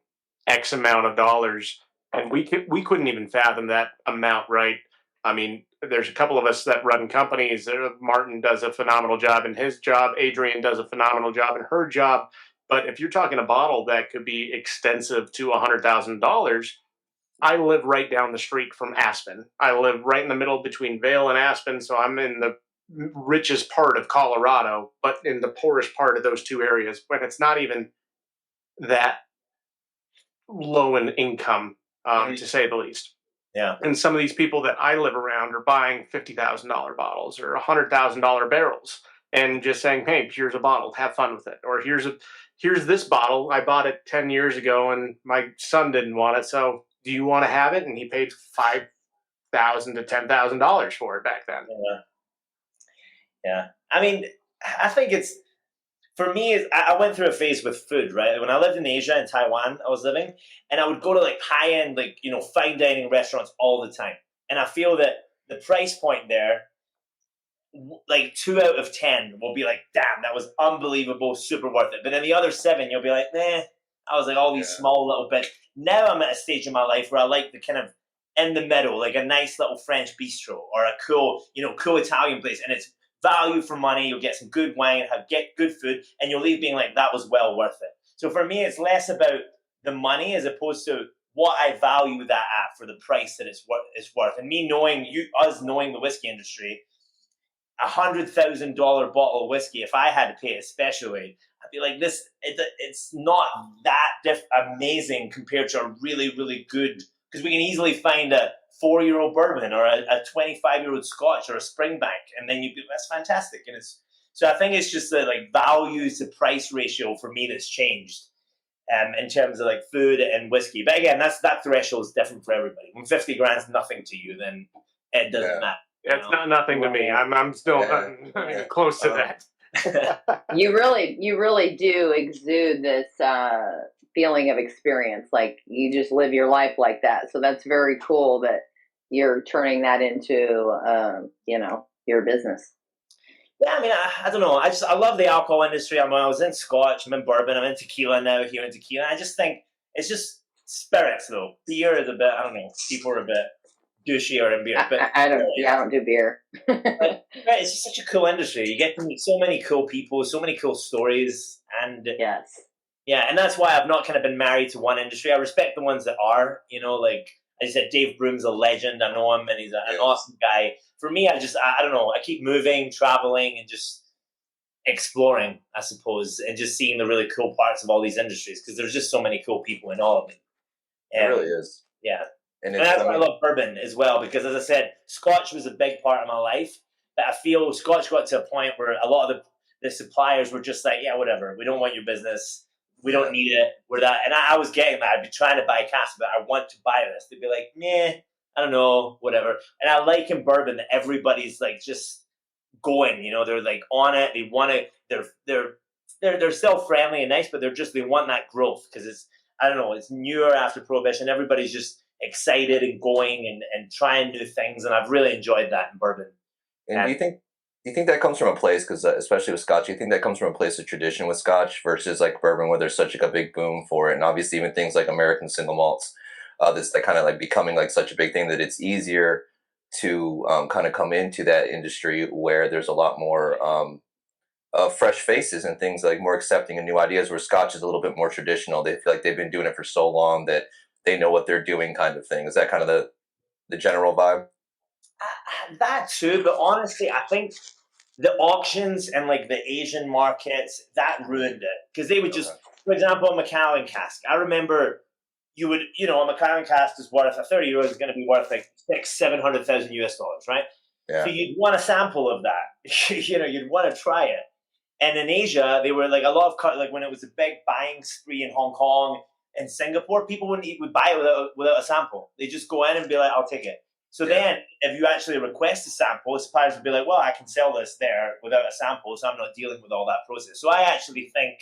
X amount of dollars, and we couldn't even fathom that amount, right? I mean, there's a couple of us that run companies. Martin does a phenomenal job in his job. Adrian does a phenomenal job in her job. But if you're talking a bottle that could be extensive to $100,000, I live right down the street from Aspen. I live right in the middle between Vail and Aspen, so I'm in the richest part of Colorado, but in the poorest part of those two areas, when it's not even that low in income to say the least. Yeah. And some of these people that I live around are buying $50,000 bottles or $100,000 barrels and just saying, hey, here's a bottle, have fun with it. Or here's this bottle. I bought it 10 years ago and my son didn't want it. So do you want to have it? And he paid $5,000 to $10,000 for it back then. Yeah. I mean, I think it's, for me, I went through a phase with food, right? When I lived in Asia, in Taiwan, I was living, and I would go to like high-end, like, you know, fine dining restaurants all the time. And I feel that the price point there, like 2 out of 10 will be like, damn, that was unbelievable, super worth it. But then the other 7, you'll be like, I was like all these small little bits. Now I'm at a stage in my life where I like the kind of in the middle, like a nice little French bistro or a cool Italian place, and it's value for money. You'll get some good wine, get good food, and you'll leave being like, that was well worth it. So for me, it's less about the money as opposed to what I value that at for the price that it's worth. And me knowing knowing the whiskey industry, $100,000 bottle of whiskey, if I had to pay especially, I'd be like, this. It's not that amazing compared to a really, really good, because we can easily find a 4-year-old bourbon or a 25-year-old Scotch or a Springbank, and then that's fantastic. And so I think it's just the like value to price ratio for me that's changed in terms of like food and whiskey. But again, that threshold is different for everybody. When 50 grand is nothing to you, then it doesn't matter. It's not nothing to me. I'm still close to that. You really do exude this feeling of experience. Like you just live your life like that. So that's very cool that you're turning that into, your business. Yeah, I mean, I don't know. I love the alcohol industry. I was in Scotch, I'm in bourbon, I'm in tequila now, here in tequila. I just think it's just spirits, though. Beer is a bit, I don't know, people are a bit douchier in beer. But I don't do beer. But it's just such a cool industry. You get to meet so many cool people, so many cool stories. And yes. Yeah, and that's why I've not kind of been married to one industry. I respect the ones that are, like I said, Dave Broom's a legend. I know him, and he's an awesome guy. For me, I don't know. I keep moving, traveling, and just exploring, I suppose, and just seeing the really cool parts of all these industries because there's just so many cool people in all of them. It really is. Yeah. And that's why I love bourbon as well because, as I said, Scotch was a big part of my life. But I feel Scotch got to a point where a lot of the suppliers were just like, yeah, whatever. We don't want your business. We don't need it. We're that. And I was getting that. I'd be trying to buy cask, but I want to buy this. They'd be like, meh, I don't know, whatever. And I like in bourbon that everybody's like just going, they're like on it. They want to, they're still friendly and nice, but they want that growth because it's newer after Prohibition. Everybody's just excited and going and trying new things. And I've really enjoyed that in bourbon. And do you think that comes from a place, because especially with Scotch, do you think that comes from a place of tradition with Scotch versus like bourbon where there's such like a big boom for it? And obviously even things like American single malts, this that kind of like becoming like such a big thing that it's easier to kind of come into that industry where there's a lot more fresh faces and things like more accepting of new ideas, where Scotch is a little bit more traditional. They feel like they've been doing it for so long that they know what they're doing kind of thing. Is that kind of the general vibe? That too, but honestly, I think the auctions and like the Asian markets, that ruined it. Because they would just, for example, a Macallan cask. I remember you would, a Macallan cask is worth, a 30 euros is going to be worth like $700,000 US, right? Yeah. So you'd want a sample of that. You'd want to try it. And in Asia, they were like a lot of, like when it was a big buying spree in Hong Kong and Singapore, people would buy it without a sample. They just go in and be like, I'll take it. So then, if you actually request a sample, suppliers would be like, well, I can sell this there without a sample, so I'm not dealing with all that process. So I actually think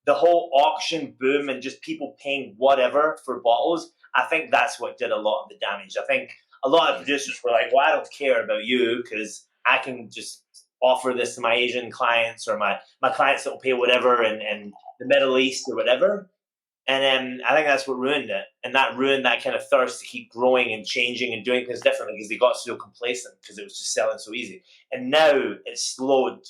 the whole auction boom and just people paying whatever for bottles, I think that's what did a lot of the damage. I think a lot of producers were like, well, I don't care about you because I can just offer this to my Asian clients or my clients that will pay whatever in the Middle East or whatever. And I think that's what ruined it. And that ruined that kind of thirst to keep growing and changing and doing things differently because they got so complacent because it was just selling so easy. And now it's slowed.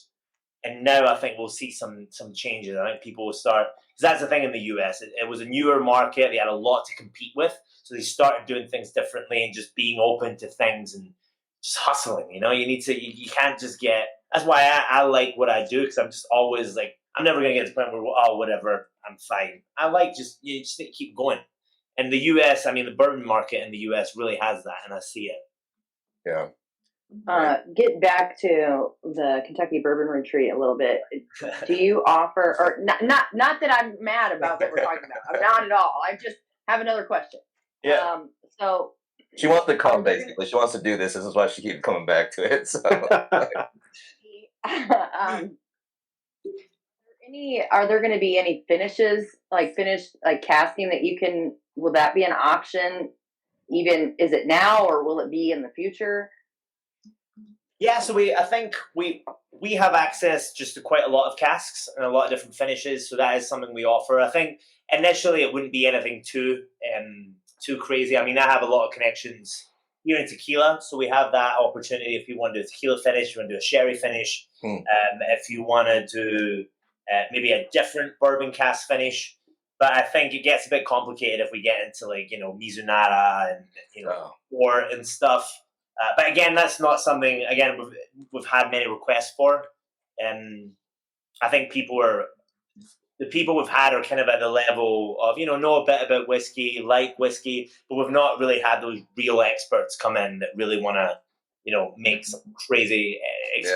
And now I think we'll see some changes. I think people will start, because that's the thing in the US. It was a newer market. They had a lot to compete with. So they started doing things differently and just being open to things and just hustling. You you can't just get, that's why I like what I do because I'm just always like, I'm never going to get to the point where, oh, whatever, I'm fine. I like you just keep going. And the US, I mean, the bourbon market in the US really has that, and I see it. Yeah. Get back to the Kentucky Bourbon Retreat a little bit. Do you offer, or not that I'm mad about what we're talking about. I'm not at all. I just have another question. Yeah. So She wants to come, basically. She wants to do this. This is why she keeps coming back to it. So. Are there going to be any finishes, like finished, like casting that you can, will that be an option? Even, is it now or will it be in the future? Yeah, so I think we have access just to quite a lot of casks and a lot of different finishes, so that is something we offer. I think initially it wouldn't be anything too crazy. I mean, I have a lot of connections here in tequila, so we have that opportunity if you want to do a tequila finish, you want to do a sherry finish, if you want to do maybe a different bourbon cask finish. But I think it gets a bit complicated if we get into like, Mizunara and, port and stuff. But again, that's not something, again, we've had many requests for. And I think the people we've had are kind of at the level of, know a bit about whiskey, like whiskey, but we've not really had those real experts come in that really want to, make some crazy.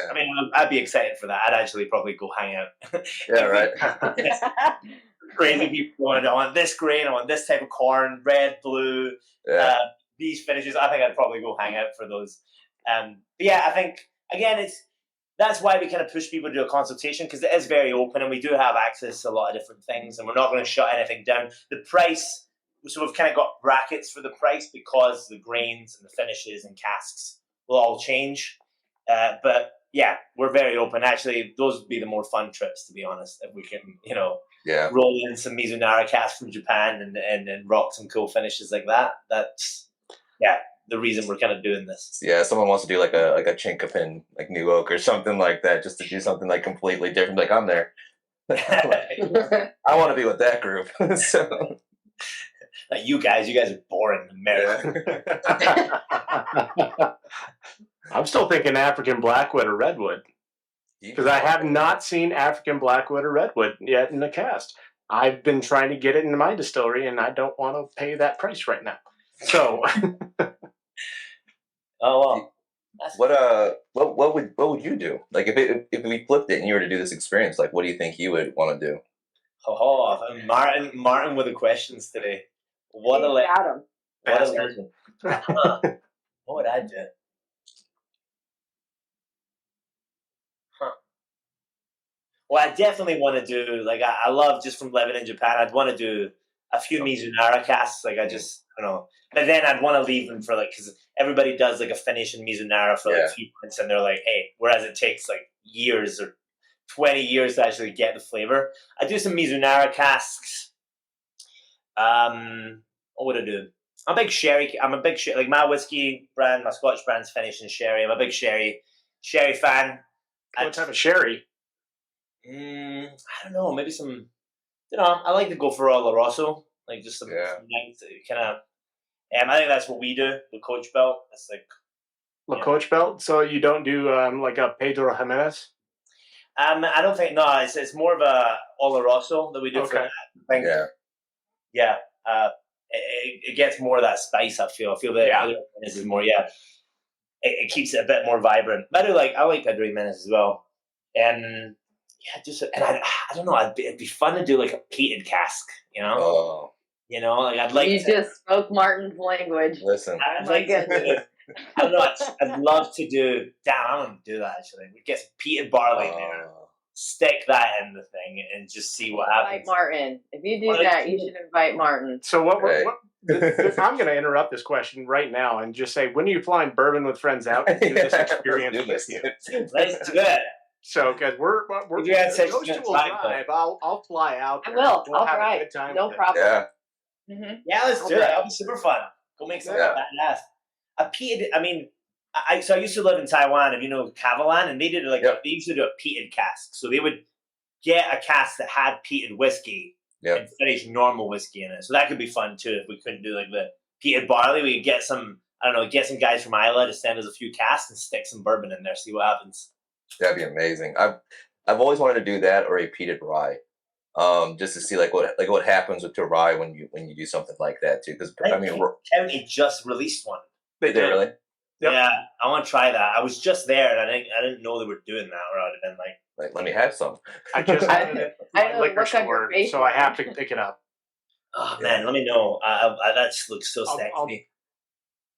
I mean, I'd be excited for that. I'd actually probably go hang out. Yeah, right. Crazy people going, I want this grain, I want this type of corn, red, blue, these finishes. I think I'd probably go hang out for those. But yeah, I think, again, that's why we kind of push people to do a consultation, because it is very open and we do have access to a lot of different things and we're not going to shut anything down. The price, so we've kind of got brackets for the price because the grains and the finishes and casks will all change. But yeah, we're very open. Actually, those would be the more fun trips, to be honest, if we can, roll in some Mizunara casks from Japan and rock some cool finishes like that. That's, the reason we're kind of doing this. Yeah, someone wants to do like a Chinkapin, like New Oak or something like that, just to do something like completely different. Like, I'm there. I want to be with that group. So. Like you guys are boring in America. I'm still thinking African Blackwood or Redwood, because I have not seen African Blackwood or Redwood yet in the cast. I've been trying to get it into my distillery, and I don't want to pay that price right now. So, oh well. What would you do? Like if we flipped it and you were to do this experience, like what do you think you would want to do? Martin with the questions today. What a legend! What would I do? Well, I definitely want to do, like, I love, just from living in Japan, I'd want to do a few Mizunara casks. Like, I don't know. But then I'd want to leave them for, like, because everybody does, like, a finish in Mizunara for, like, a few months, and they're like, hey, whereas it takes, like, years or 20 years to actually get the flavor. I do some Mizunara casks. What would I do? I'm a big sherry, like, my whiskey brand, my Scotch brand's finished in sherry. I'm a big sherry fan. What type of sherry? I don't know. Maybe some. I like to go for Oloroso, like just some nice kind of. I think that's what we do with Coachbuilt. It's like Coachbuilt. So you don't do like a Pedro Jimenez? I don't think. No, it's more of a Oloroso that we do for that. I think. Yeah. It gets more of that spice. I feel that this is more. Yeah. It keeps it a bit more vibrant. But I like Pedro Jimenez as well, and. Yeah, I don't know. It'd be fun to do like a peated cask, Oh. I'd like. You just spoke Martin's language. Listen, I'd like to. I don't know. I'd love to do. Damn, I'm gonna do that actually. We get some peated barley in there, stick that in the thing, and just see what happens. Invite Martin. If you do that, you should invite Martin. So I'm going to interrupt this question right now and just say, when are you flying Bourbon with Friends out to do this experience with you? Let's do it. So, because we're those two will drive. I'll fly out. I will. I'll have drive. a good time. No problem. Yeah. Mm-hmm. Yeah, let's do it. That'll be super fun. Go make something badass. A peated. I mean, I used to live in Taiwan. If you know Kavalan, and they did they used to do a peated cask. So they would get a cask that had peated whiskey and finish normal whiskey in it. So that could be fun too. If we couldn't do like the peated barley, we could get some. I don't know. Get some guys from Isla to send us a few casks and stick some bourbon in there. See what happens. That'd be amazing. I've always wanted to do that, or a peated rye. just to see like what happens with the rye when you do something like that too. Because I mean, County just released one. they really. Yep. Yeah, I want to try that. I was just there, and I didn't know they were doing that, or I'd have been like, Let me have some. I just had it I at know my liquor what's on your store, face so I now. have to pick it up. oh man, let me know. That just looks so sexy.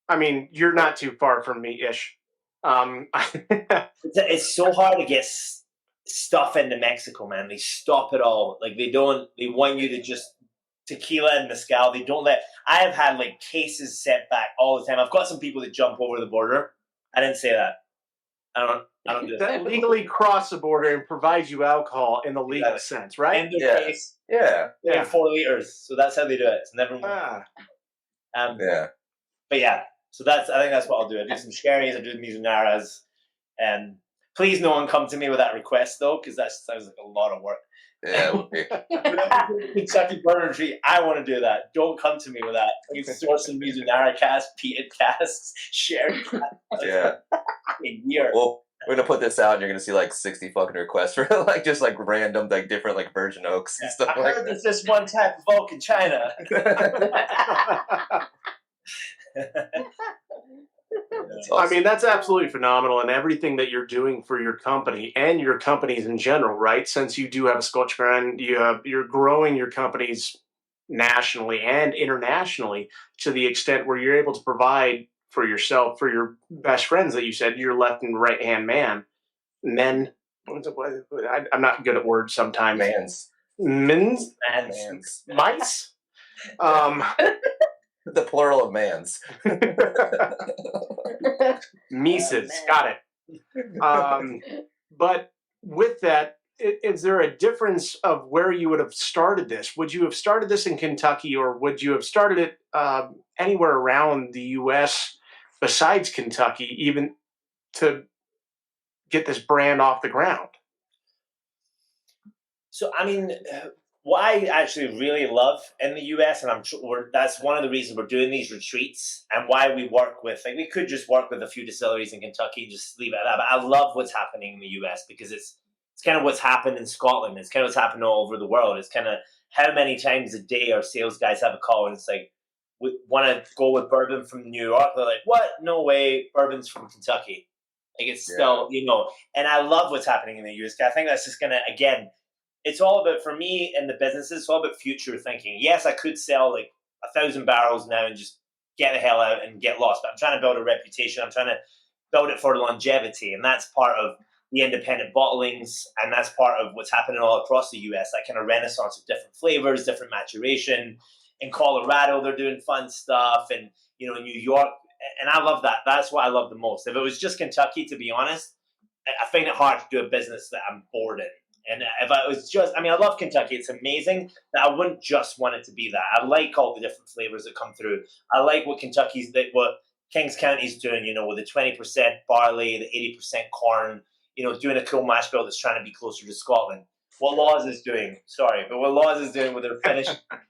I mean, you're not too far from me, ish. It's so hard to get stuff into Mexico, man. They stop it all. Like they want you to just tequila and mezcal. They don't let. I have had like cases set back all the time. I've got some people that jump over the border. I didn't say that. I don't do that that. legally cross the border and provide you alcohol in the legal sense, right? And their case, Yeah. in 4 liters. So that's how they do it. It's never. Yeah. But yeah, so I think that's what I'll do. I do some sherries, I do mizunaras, and please no one come to me with that request though, because that sounds like a lot of work. Yeah. It would be. Kentucky Bourbon Retreat, I want to do that. Don't come to me with that. You can source some mizunara casks, peated casks, sherry casks. Yeah. A year. Well, we're gonna put this out, and you're gonna see like 60 fucking requests for like just like random like different like virgin oaks and stuff I like heard that. there's this one type of oak in China. That's I awesome. mean, that's absolutely phenomenal, and everything that you're doing for your company and your companies in general, right? Since you do have a Scotch brand, you're growing your companies nationally and internationally to the extent where you're able to provide for yourself, for your best friends that you said, your left and right hand men. I'm not good at words sometimes. Mans. Mice. The plural of mans. Mises, man. got it. But with that, is there a difference of where you would have started this? Would you have started this in Kentucky, or would you have started it anywhere around the U.S. besides Kentucky, even to get this brand off the ground? So, I mean, what I actually really love in the US, and that's one of the reasons we're doing these retreats, and why we work with, like, we could just work with a few distilleries in Kentucky and just leave it at that. But I love what's happening in the US because it's kind of what's happened in Scotland. It's kind of what's happened all over the world. It's kind of how many times a day our sales guys have a call and it's like, we want to go with bourbon from New York. They're like, what? No way. Bourbon's from Kentucky. Like, it's still, and I love what's happening in the US. I think that's just going to, again, it's all about, for me and the businesses, it's all about future thinking. Yes, I could sell like 1,000 barrels now and just get the hell out and get lost, but I'm trying to build a reputation. I'm trying to build it for longevity, and that's part of the independent bottlings, and that's part of what's happening all across the US, that kind of renaissance of different flavors, different maturation. In Colorado, they're doing fun stuff, and New York, and I love that. That's what I love the most. If it was just Kentucky, to be honest, I find it hard to do a business that I'm bored in. And if I was just, I love Kentucky. It's amazing that I wouldn't just want it to be that. I like all the different flavors that come through. I like what Kings County's doing, with the 20% barley, the 80% corn, doing a cool mash bill that's trying to be closer to Scotland. What Laws is doing, what Laws is doing with their finish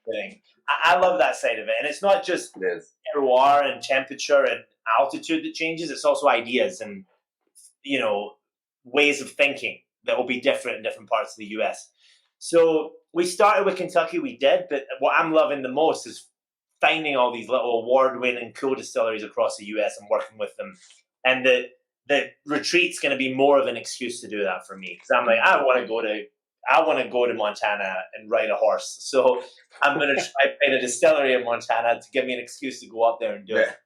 thing. I love that side of it. And it's not just terroir and temperature and altitude that changes. It's also ideas and, ways of thinking that will be different in different parts of the US. So we started with Kentucky, we did, but what I'm loving the most is finding all these little award-winning cool distilleries across the US and working with them. And the retreat's going to be more of an excuse to do that for me, because I'm like, I want to go to Montana and ride a horse. So I'm going to try to find a distillery in Montana to give me an excuse to go up there and do it.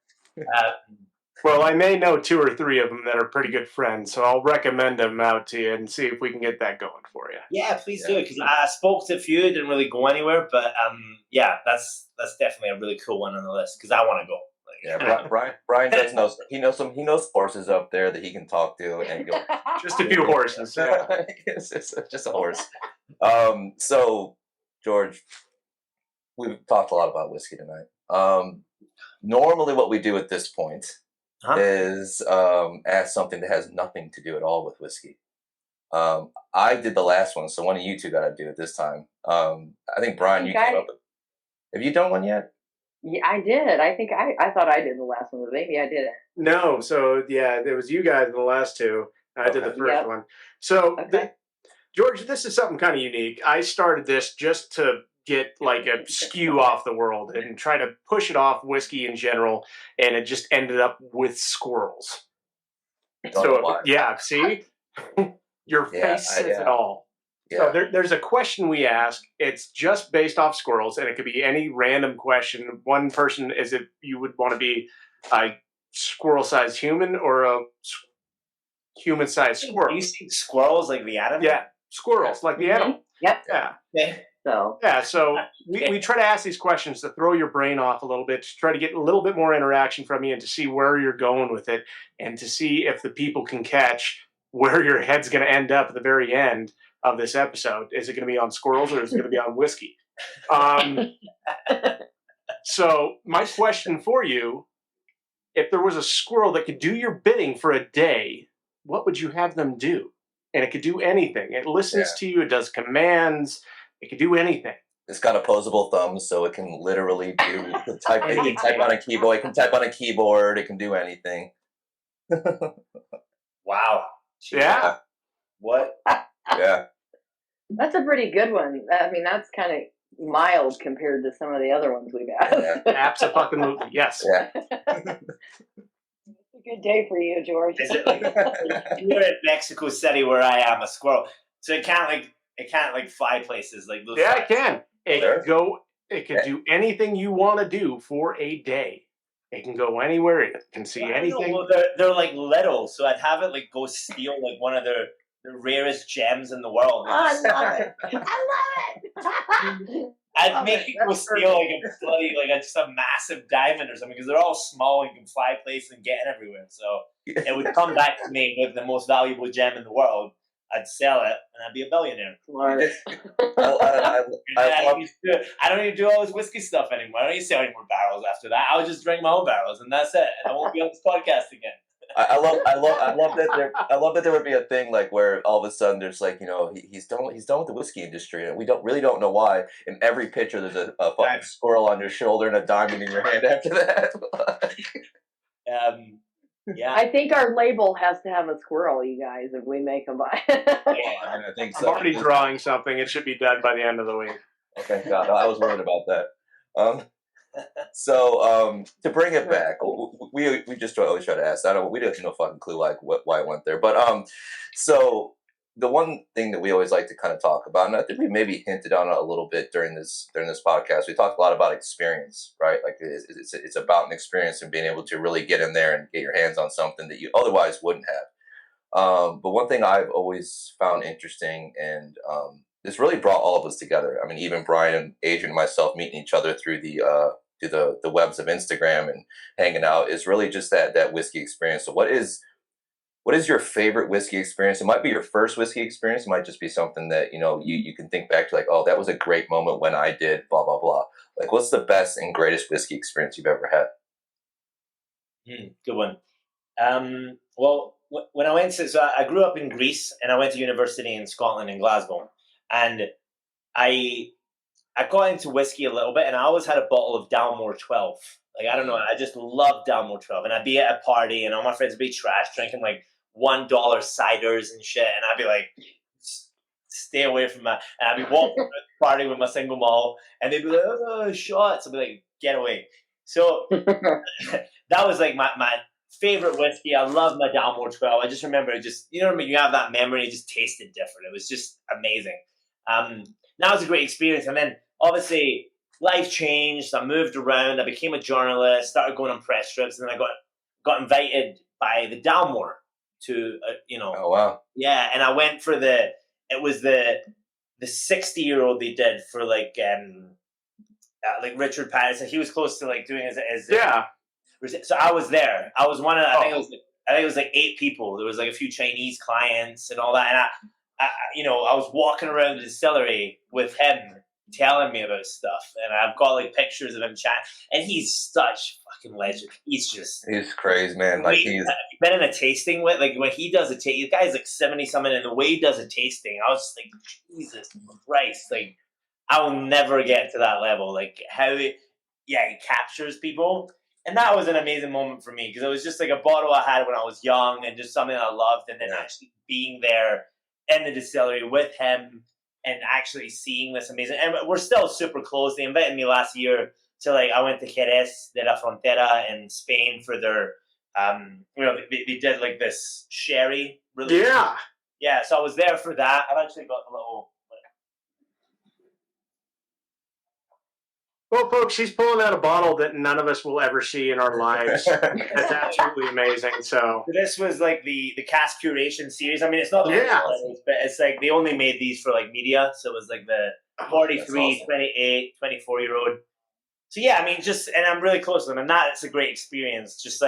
Well, I may know 2 or 3 of them that are pretty good friends, so I'll recommend them out to you and see if we can get that going for you. Yeah, please do, because I spoke to a few, didn't really go anywhere, but that's definitely a really cool one on the list because I want to go. Brian does know. He knows horses up there that he can talk to and go. Just a few horses. It's just a horse. So, George, we've talked a lot about whiskey tonight. Normally, what we do at this point is ask something that has nothing to do at all with whiskey. I did the last one, so one of you two got to do it this time. I think Brian, you came up with. Have you done one yet? Yeah, I did. I think I thought I did the last one, but maybe I didn't. No, so there was you guys in the last 2. I did the first one. So George, this is something kind of unique. I started this just to get like a skew off the world and try to push it off whiskey in general, and it just ended up with squirrels. So yeah, see, your face says it all. Yeah. So there's a question we ask. It's just based off squirrels, and it could be any random question. One person is if you would want to be a squirrel-sized human or a human-sized squirrel. You see squirrels like the animal? Yeah, squirrels like the animal. Yep. Yeah. Okay. So we try to ask these questions to throw your brain off a little bit, to try to get a little bit more interaction from you and to see where you're going with it and to see if the people can catch where your head's going to end up at the very end of this episode. Is it going to be on squirrels or is it going to be on whiskey? So my question for you, if there was a squirrel that could do your bidding for a day, what would you have them do? And it could do anything. It listens to you. It does commands. It could do anything. It's got opposable thumbs, so it can literally do type. It can type on a keyboard. It can type on a keyboard. It can do anything. Wow. Yeah. What? Yeah. That's a pretty good one. I mean, that's kind of mild compared to some of the other ones we've had. Absolutely. Yes. Yeah. It's a good day for you, George. Is it like you're in Mexico City where I am a squirrel, so it can't fly places like those. Yeah, it can. It can go. It can do anything you want to do for a day. It can go anywhere. It can see anything. Well, they're like little, so I'd have it like go steal like one of the rarest gems in the world. I love it. I love it. I'd make it go steal like a bloody, just a massive diamond or something because they're all small and can fly places and get everywhere. So it would come back to me with the most valuable gem in the world. I'd sell it and I'd be a billionaire. I don't need to do all this whiskey stuff anymore. I don't need to sell any more barrels after that. I'll just drink my own barrels and that's it. And I won't be on this podcast again. I love that there would be a thing like where all of a sudden there's like, you know, he's done with the whiskey industry and we don't know why. In every picture there's a fucking squirrel on your shoulder and a diamond in your hand after that. Yeah. I think our label has to have a squirrel, you guys, if we make them buy. I think so. I'm already drawing something. It should be done by the end of the week. Oh, thank God. I was worried about that. So to bring it back, we just always try to ask. We don't have no fucking clue why it went there. But so the one thing that we always like to kind of talk about, and I think we maybe hinted on it a little bit during this podcast. We talked a lot about experience, right? Like it's about an experience and being able to really get in there and get your hands on something that you otherwise wouldn't have. But one thing I've always found interesting, and this really brought all of us together. I mean, even Brian and Adrian and myself meeting each other through the webs of Instagram and hanging out is really just that whiskey experience. So what is your favorite whiskey experience? It might be your first whiskey experience. It might just be something that, you know, you can think back to like, oh, that was a great moment when I did blah, blah, blah. Like, what's the best and greatest whiskey experience you've ever had? Good one. Well, when I grew up in Greece and I went to university in Scotland in Glasgow, and I got into whiskey a little bit, and I always had a bottle of Dalmore 12. Like, I don't know, I just loved Dalmore 12. And I'd be at a party, and all my friends would be trash, drinking like $1 ciders and shit. And I'd be like, stay away from that. And I'd be walking around the party with my single malt, and they'd be like, oh, shots. I'd be like, get away. So that was like my favorite whiskey. I love my Dalmore 12. I just remember it just, you know what I mean? You have that memory, it just tasted different. It was just amazing. That was a great experience. And then obviously life changed. I moved around. I became a journalist, started going on press trips, and then I got invited by the Dalmore to, Oh, wow. Yeah. And I went for the 60-year-old they did for like Richard Patterson. He was close to like doing his yeah. So I was there. I was one of, I think it was like 8 people. There was like a few Chinese clients and all that. And I was walking around the distillery with him telling me about stuff. And I've got like pictures of him chatting. And he's such fucking legend. He's crazy, man. Like he's been in a tasting with, like when he does the guy's like 70 something, and the way he does a tasting, I was just like, Jesus Christ, like I will never get to that level. Like how he captures people. And that was an amazing moment for me because it was just like a bottle I had when I was young and just something I loved. And then actually being there in the distillery with him and actually seeing this amazing. And we're still super close. They invited me last year to I went to Jerez de la Frontera in Spain for their, they did this sherry. Really, yeah. So I was there for that. I've actually got a little. Well, folks, he's pulling out a bottle that none of us will ever see in our lives. That's absolutely amazing. So this was the cask curation series. I mean, it's not the ones, but it's they only made these for media. So it was the 43, awesome. 28, 24-year-old. So yeah, I mean, and I'm really close to them, and it's a great experience. Just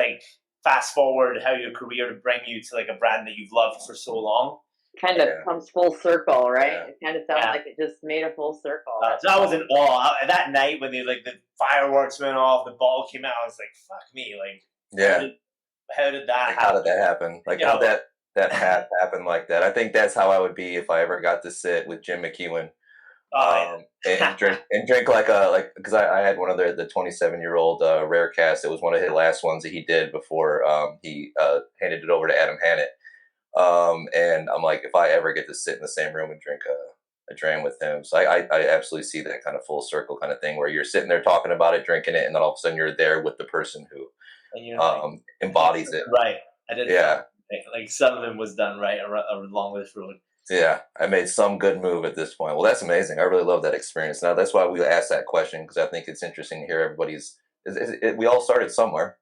fast forward how your career to bring you to a brand that you've loved for so long. Kind of comes full circle, right? Yeah. It kind of sounds like it just made a full circle. So I was in awe that night when the fireworks went off, the ball came out. I was like, "Fuck me!" How did that happen? How did that happen? How that happened like that? I think that's how I would be if I ever got to sit with Jim McEwen and drink because I had one of the 27-year-old rare cask. It was one of his last ones that he did before he handed it over to Adam Hannett. And I'm if I ever get to sit in the same room and drink a dram with him. So I absolutely see that kind of full circle kind of thing where you're sitting there talking about it, drinking it, and then all of a sudden you're there with the person who embodies it. Right. I did. Yeah. Some of them was done right along this road. Yeah. I made some good move at this point. Well, that's amazing. I really love that experience. Now, that's why we asked that question, because I think it's interesting to hear everybody's, we all started somewhere.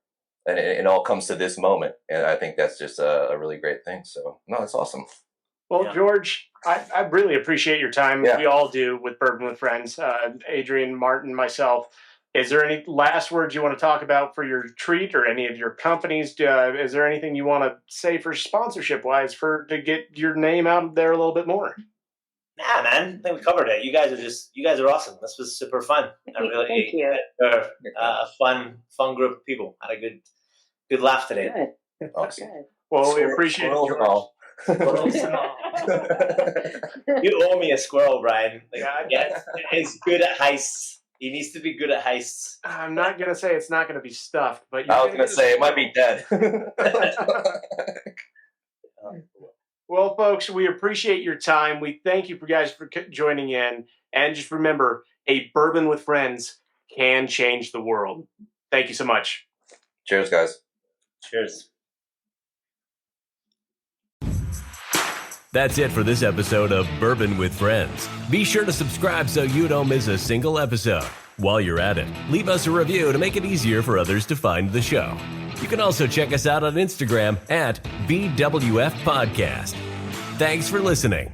And it all comes to this moment. And I think that's just a really great thing. So, no, it's awesome. Well, George, I really appreciate your time. Yeah. We all do with Bourbon with Friends. Adrian, Martin, myself. Is there any last words you want to talk about for your retreat or any of your companies? Is there anything you want to say for sponsorship-wise to get your name out there a little bit more? Nah, man. I think we covered it. You guys are awesome. This was super fun. Thank you. A fun group of people. Had a good laugh today. Good. Awesome. Good. Well, we appreciate it, George. You owe me a squirrel, Brian. He's good at heists. He needs to be good at heists. I'm not going to say it's not going to be stuffed, but I was going to say it might be dead. Well, folks, we appreciate your time. We thank you guys for joining in. And just remember, a bourbon with friends can change the world. Thank you so much. Cheers, guys. Cheers. That's it for this episode of Bourbon with Friends. Be sure to subscribe so you don't miss a single episode. While you're at it, leave us a review to make it easier for others to find the show. You can also check us out on Instagram at Bwfpodcast. Thanks for listening.